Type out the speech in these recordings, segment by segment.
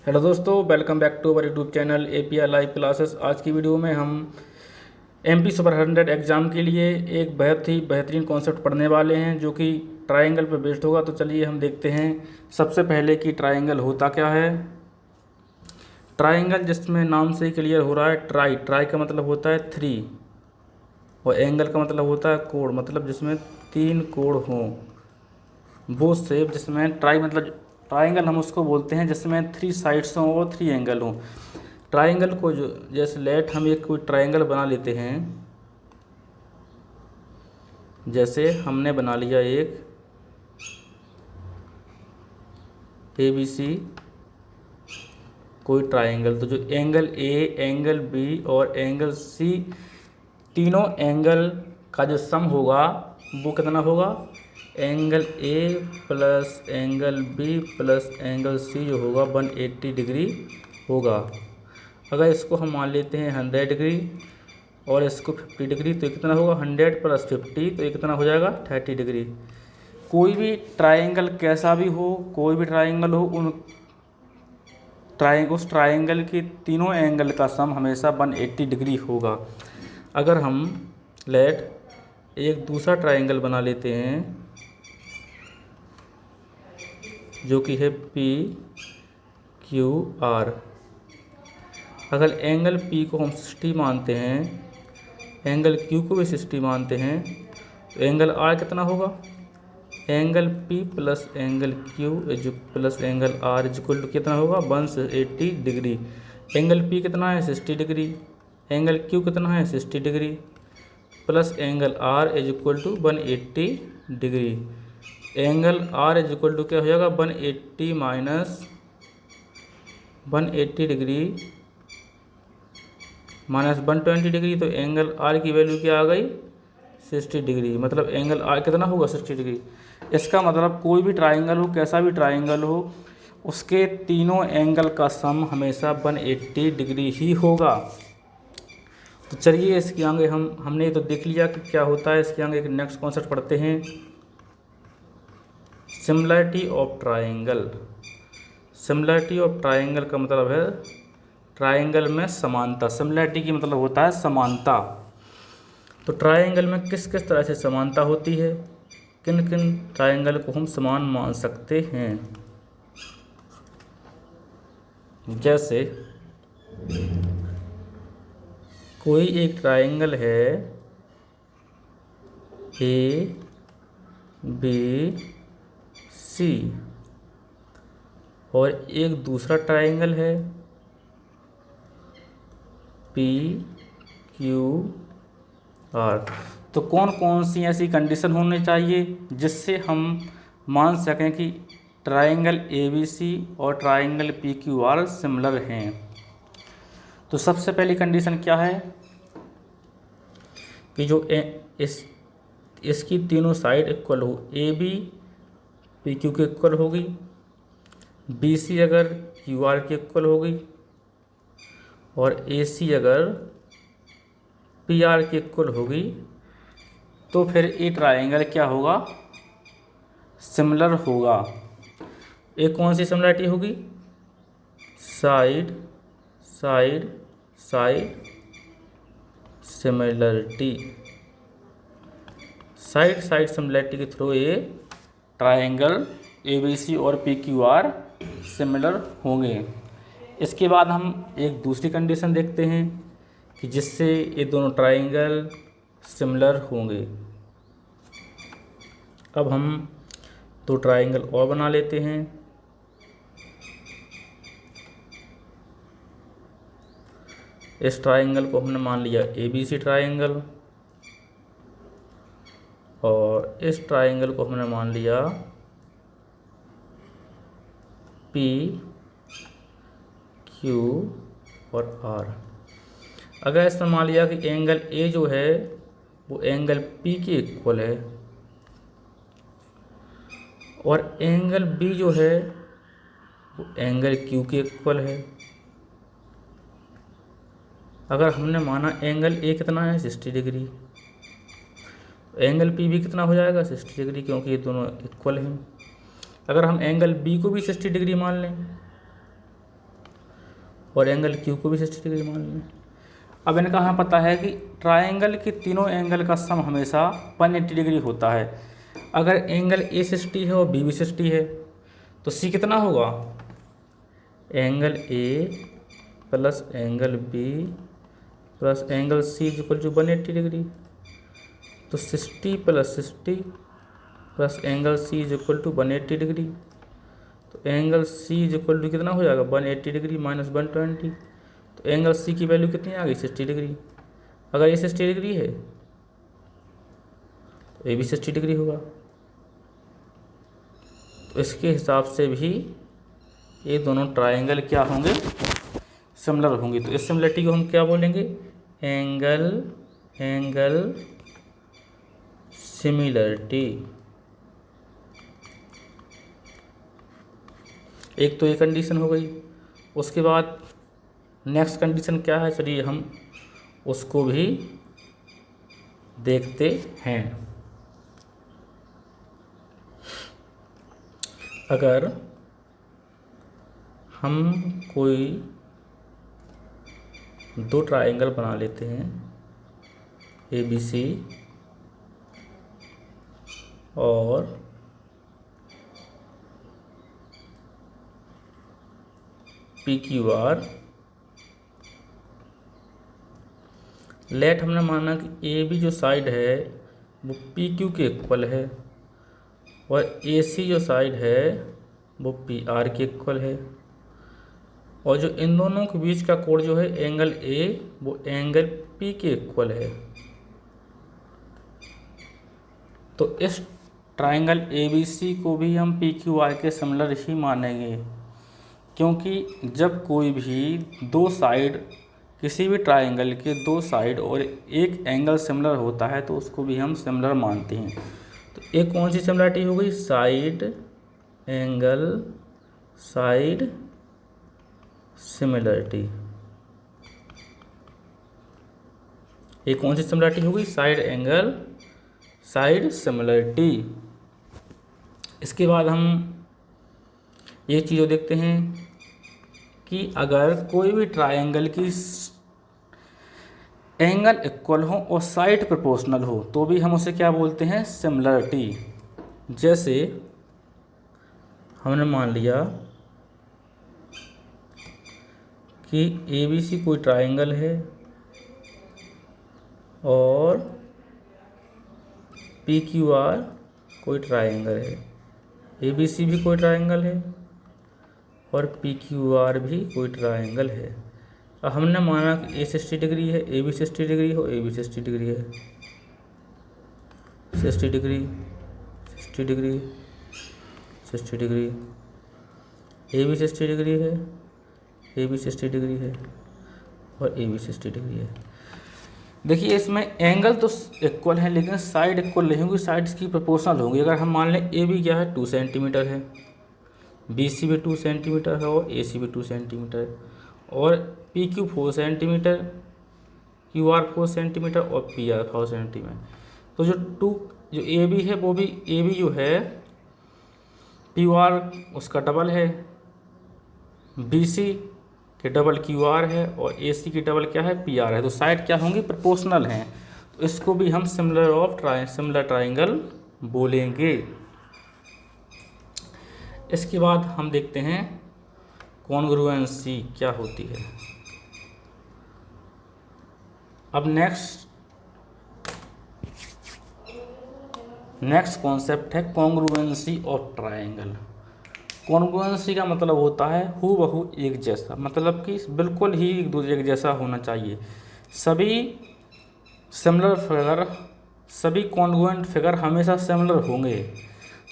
Hello दोस्तों, welcome back to our YouTube channel APR live classes. आज की video में हम एमपी सुपर 100 एग्ज़ाम के लिए एक बहुत ही बेहतरीन कॉन्सेप्ट पढ़ने वाले हैं जो कि ट्रायंगल पर बेस्ड होगा। तो चलिए हम देखते हैं सबसे पहले कि ट्रायंगल होता क्या है। ट्रायंगल जिसमें नाम से ही क्लियर हो रहा है, ट्राई का मतलब होता है 3 और एंगल का मतलब होता है कोण, मतलब जिसमें 3 कोण हों वो शेप, जिसमें ट्राइंगल हम उसको बोलते हैं जिसमें 3 साइड्स हों और 3 एंगल हों। ट्राइंगल को जो जैसे लेट हम एक कोई ट्राइंगल बना लेते हैं। जैसे हमने बना लिया एक ABC कोई ट्राइंगल, तो जो एंगल ए, एंगल बी और एंगल सी, तीनों एंगल का जो सम होगा वो कितना होगा, angle A plus angle B plus angle C जो होगा 180 डिग्री होगा। अगर इसको हम मान लेते हैं 100 डिग्री और इसको 50 डिग्री, तो कितना होगा 100 प्लस 50, तो ये कितना हो जाएगा 30 डिग्री। कोई भी ट्राइंगल कैसा भी हो, कोई भी ट्राइंगल हो, उस ट्राइंगल के तीनों एंगल का सम हमेशा 180 डिग्री होगा। अगर हम लेट एक दूसरा ट्राइंगल बना लेते हैं जो कि है PQR। अगर एंगल P को हम 60 मानते हैं, एंगल Q को भी 60 मानते हैं, तो एंगल R कितना होगा, angle P plus angle Q plus angle R equal to कितना होगा 180 डिग्री। एंगल P कितना है 60 डिग्री, एंगल Q कितना है 60 degree plus angle R is equal to 180 degree. Angle R is equal to क्या हो जाएगा 180 माइनस 180 डिग्री माइनस 120 डिग्री, तो एंगल R की वैल्यू क्या आ गई 60 डिग्री। मतलब एंगल R कितना होगा 60 डिग्री। इसका मतलब कोई भी ट्राइंगल हो, कैसा भी ट्राइंगल हो, उसके तीनों एंगल का सम हमेशा 180 डिग्री ही होगा। तो चलिए इसके आगे हमने तो देख लिया कि क्या होता है। इसके आगे एक नेक्स्ट कॉन्सेप्ट पढ़ते हैं, similarity of triangle. Similarity of triangle का मतलब है ट्राइंगल में समानता। सिमिलरिटी की मतलब होता है समानता। तो ट्राइंगल में किस किस तरह से समानता होती है, किन किन ट्राइंगल को हम समान मान सकते हैं। जैसे कोई एक ट्राइंगल है ABC और एक दूसरा ट्राइंगल है PQR। तो कौन कौन सी ऐसी कंडीशन होनी चाहिए जिससे हम मान सकें कि ट्राइंगल ABC और ट्राइंगल PQR सिमिलर हैं। तो सबसे पहली कंडीशन क्या है कि जो इसकी तीनों साइड इक्वल हो। AB PQ के इक्वल होगी, BC अगर QR के इक्वल होगी और AC अगर PR के इक्वल होगी, तो फिर ये ट्राइंगल क्या होगा, सिमिलर होगा। एक कौन सी सिमिलरिटी होगी, side side side similarity. Side side similarity के थ्रू ये ट्राइंगल ABC और PQR सिमिलर होंगे। इसके बाद हम एक दूसरी कंडीशन देखते हैं कि जिससे ये दोनों ट्राइंगल सिमिलर होंगे। अब हम दो ट्राइंगल और बना लेते हैं। इस ट्राइंगल को हमने मान लिया ABC ट्राइंगल और इस ट्राइंगल को हमने मान लिया PQ और R। अगर इसमें मान लिया कि एंगल A जो है वो एंगल P के इक्वल है और एंगल B जो है वो एंगल Q के इक्वल है। अगर हमने माना एंगल A कितना है 60 डिग्री, एंगल P भी कितना हो जाएगा 60 डिग्री, क्योंकि ये दोनों इक्वल हैं। अगर हम एंगल B को भी 60 डिग्री मान लें और एंगल क्यू को भी 60 डिग्री मान लें। अब इनका हमें पता है कि ट्रायंगल के तीनों एंगल का सम हमेशा 180 डिग्री होता है। अगर एंगल ए 60 है और बी भी 60 है तो सी कितना होगा, angle A plus angle B plus angle C is equal to 180 degree. तो 60 plus 60 plus angle C is equal to 180 degree. तो angle C is equal to कितना हो जाएगा, 180 डिग्री माइनस 120। तो एंगल सी की वैल्यू कितनी आ गई, 60 डिग्री। अगर ये 60 डिग्री है तो ये भी 60 डिग्री होगा। तो इसके हिसाब से भी ये दोनों ट्रायंगल क्या होंगे, सिमिलर होंगे। तो इस सिमिलरिटी को हम क्या बोलेंगे, एंगल सिमिलरिटी। एक तो ये कंडीशन हो गई। उसके बाद नेक्स्ट कंडीशन क्या है, चलिए हम उसको भी देखते हैं। अगर हम कोई दो ट्रायंगल बना लेते हैं ए बी सी और पी क्यू आर, लेट हमने माना कि ए बी जो साइड है वो पी क्यू के इक्वल है और ए सी जो साइड है वो पी आर के इक्वल है, और जो इन दोनों के बीच का कोण जो है एंगल ए वो एंगल पी के इक्वल है। तो इस ट्रायंगल ए बी सी को भी हम पी क्यू आर के सिमिलर ही मानेंगे, क्योंकि जब कोई भी दो साइड, किसी भी ट्रायंगल के दो साइड और एक एंगल सिमिलर होता है तो उसको भी हम सिमिलर मानते हैं। तो एक कौन सी सिमिलरिटी हो गई, साइड एंगल साइड सिमिलरिटी। एक कौन सी सिमिलरिटी हो गई, साइड एंगल साइड सिमिलरिटी। इसके बाद हम ये चीज़ देखते हैं कि अगर कोई भी ट्रायंगल की एंगल इक्वल हो और साइड प्रोपोर्शनल हो तो भी हम उसे क्या बोलते हैं, सिमिलरिटी। जैसे हमने मान लिया कि ए बी सी कोई ट्रायंगल है और पी क्यू आर कोई ट्रायंगल है, ए बी सी भी कोई ट्रायंगल है और पी क्यू आर भी कोई ट्रायंगल है। अब हमने माना कि ए 60 डिग्री है, ए भी 60 डिग्री हो, ए भी 60 डिग्री है, 60 डिग्री 60 डिग्री 60 डिग्री, ए भी 60 डिग्री है, ए भी 60 डिग्री है और ए भी 60 डिग्री है। देखिए इसमें एंगल तो इक्वल है लेकिन साइड इक्वल नहीं होंगी, साइड्स की प्रोपोर्शनल होंगी। अगर हम मान लें ए भी क्या है 2 सेंटीमीटर है, बी सी भी 2 सेंटीमीटर है और ए सी भी 2 सेंटीमीटर है, और P Q 4 centimetre, Q R 4 centimetre और पी आर 4 सेंटीमीटर। तो जो ए बी है वो भी, ए बी जो है क्यू आर उसका डबल है, बी सी के डबल क्यू आर है और ए सी की डबल क्या है, पी आर है। तो साइड क्या होंगी, प्रोपोर्शनल हैं। तो इसको भी हम सिमिलर ट्रायंगल बोलेंगे। इसके बाद हम देखते हैं कॉन्ग्रुएंसी क्या होती है। अब नेक्स्ट कॉन्सेप्ट है कॉन्ग्रुएंसी ऑफ ट्रायंगल। कॉन्ग्रुएंसी का मतलब होता है हूबहू एक जैसा, मतलब कि बिल्कुल ही एक दूसरे के जैसा होना चाहिए। सभी सिमिलर फिगर, सभी कॉन्ग्रुएंट फिगर हमेशा सिमिलर होंगे।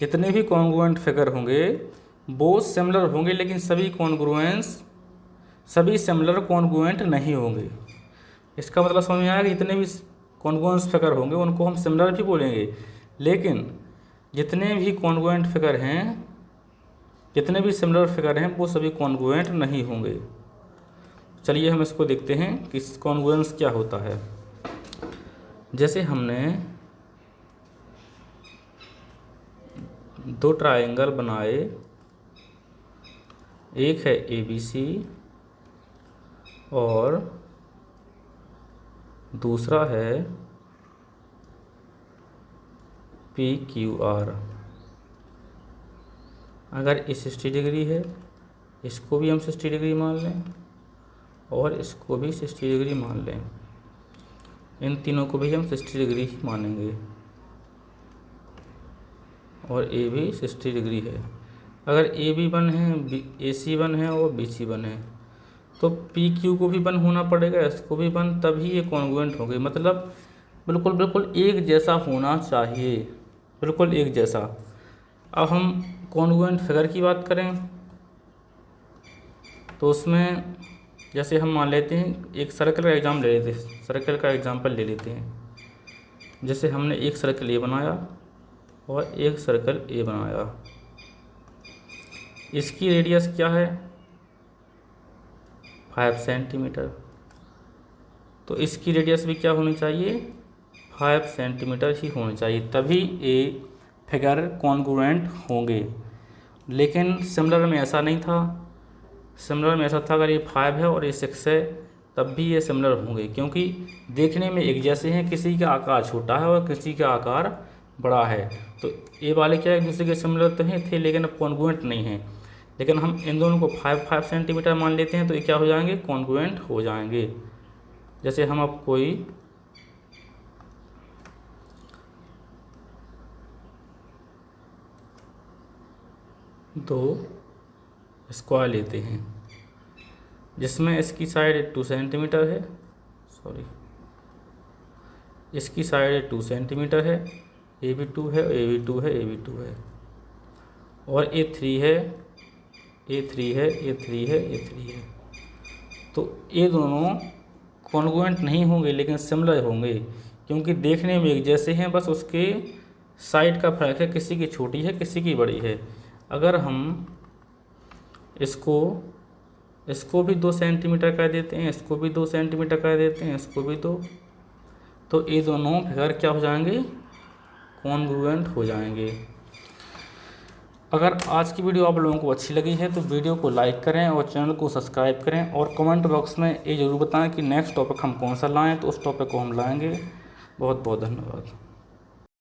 जितने भी कॉन्ग्रुएंट फिगर होंगे वो सिमिलर होंगे, लेकिन सभी सिमिलर कॉन्ग्रुएंट नहीं होंगे। इसका मतलब समझ में आया कि जितने भी कॉन्ग्रुएंट फिगर होंगे उनको हम सिमिलर भी बोलेंगे, लेकिन जितने भी कॉन्ग्रुएंट फिगर हैं, जितने भी सिमिलर फिगर हैं वो सभी कॉन्ग्रुएंट नहीं होंगे। चलिए हम इसको देखते हैं कि कॉन्ग्रुएंस क्या होता है। जैसे हमने दो ट्रायंगल बनाए, एक है ए बी सी और दूसरा है PQR। अगर ये 60 डिग्री है, इसको भी हम 60 डिग्री मान लें और इसको भी 60 डिग्री मान लें, इन तीनों को भी हम 60 डिग्री ही मानेंगे और ये भी 60 डिग्री है। अगर ए भी 1 है, AC 1 है और BC 1 है तो PQ को भी 1 होना पड़ेगा, इसको भी 1, तभी ये कॉन्ग्रुएंट होंगे। मतलब बिल्कुल बिल्कुल एक जैसा होना चाहिए, बिल्कुल एक जैसा। अब हम कॉन्ग्रुएंट फिगर की बात करें तो उसमें जैसे हम मान लेते हैं एक सर्कल का एग्जाम ले लेते हैं, सर्कल का एग्जाम्पल ले लेते हैं। जैसे हमने एक सर्कल ए बनाया और एक सर्कल ए बनाया, इसकी रेडियस क्या है 5 सेंटीमीटर, तो इसकी रेडियस भी क्या होनी चाहिए 5 सेंटीमीटर ही होनी चाहिए, तभी ये फिगर कॉन्ग्रुएंट होंगे। लेकिन सिमिलर में ऐसा नहीं था, सिमिलर में ऐसा था अगर ये 5 है और ये 6 है तब भी ये सिमिलर होंगे, क्योंकि देखने में एक जैसे हैं, किसी का आकार छोटा है और किसी का आकार बड़ा है। तो ये वाले क्या एक दूसरे के सिमिलर तो हैं थे लेकिन अब कॉन्ग्रुएंट नहीं है। लेकिन हम इन दोनों को 5 सेंटीमीटर मान लेते हैं तो ये क्या हो जाएंगे कॉन्ग्रुएंट हो जाएंगे। जैसे हम अब कोई दो स्क्वायर लेते हैं जिसमें इसकी साइड 2 सेंटीमीटर है, सॉरी इसकी साइड 2 सेंटीमीटर है, ये भी 2 है, ये भी 2 है, ये भी 2 है, और ये 3 है, ये 3 है, ये 3 है, ये 3 है। तो ये दोनों कॉन्ग्रुएंट नहीं होंगे लेकिन सिमिलर होंगे, क्योंकि देखने में एक जैसे हैं, बस उसके साइड का फर्क है, किसी की छोटी है किसी की बड़ी है। अगर हम इसको भी 2 सेंटीमीटर कर देते हैं, इसको भी 2 सेंटीमीटर कर देते हैं, इसको भी 2, तो ये दोनों फिगर क्या हो जाएंगे कॉन्ग्रुएंट हो जाएंगे। अगर आज की वीडियो आप लोगों को अच्छी लगी है तो वीडियो को लाइक करें और चैनल को सब्सक्राइब करें, और कमेंट बॉक्स में ये ज़रूर बताएं कि नेक्स्ट टॉपिक हम कौन सा लाएं, तो उस टॉपिक को हम लाएंगे। बहुत बहुत धन्यवाद।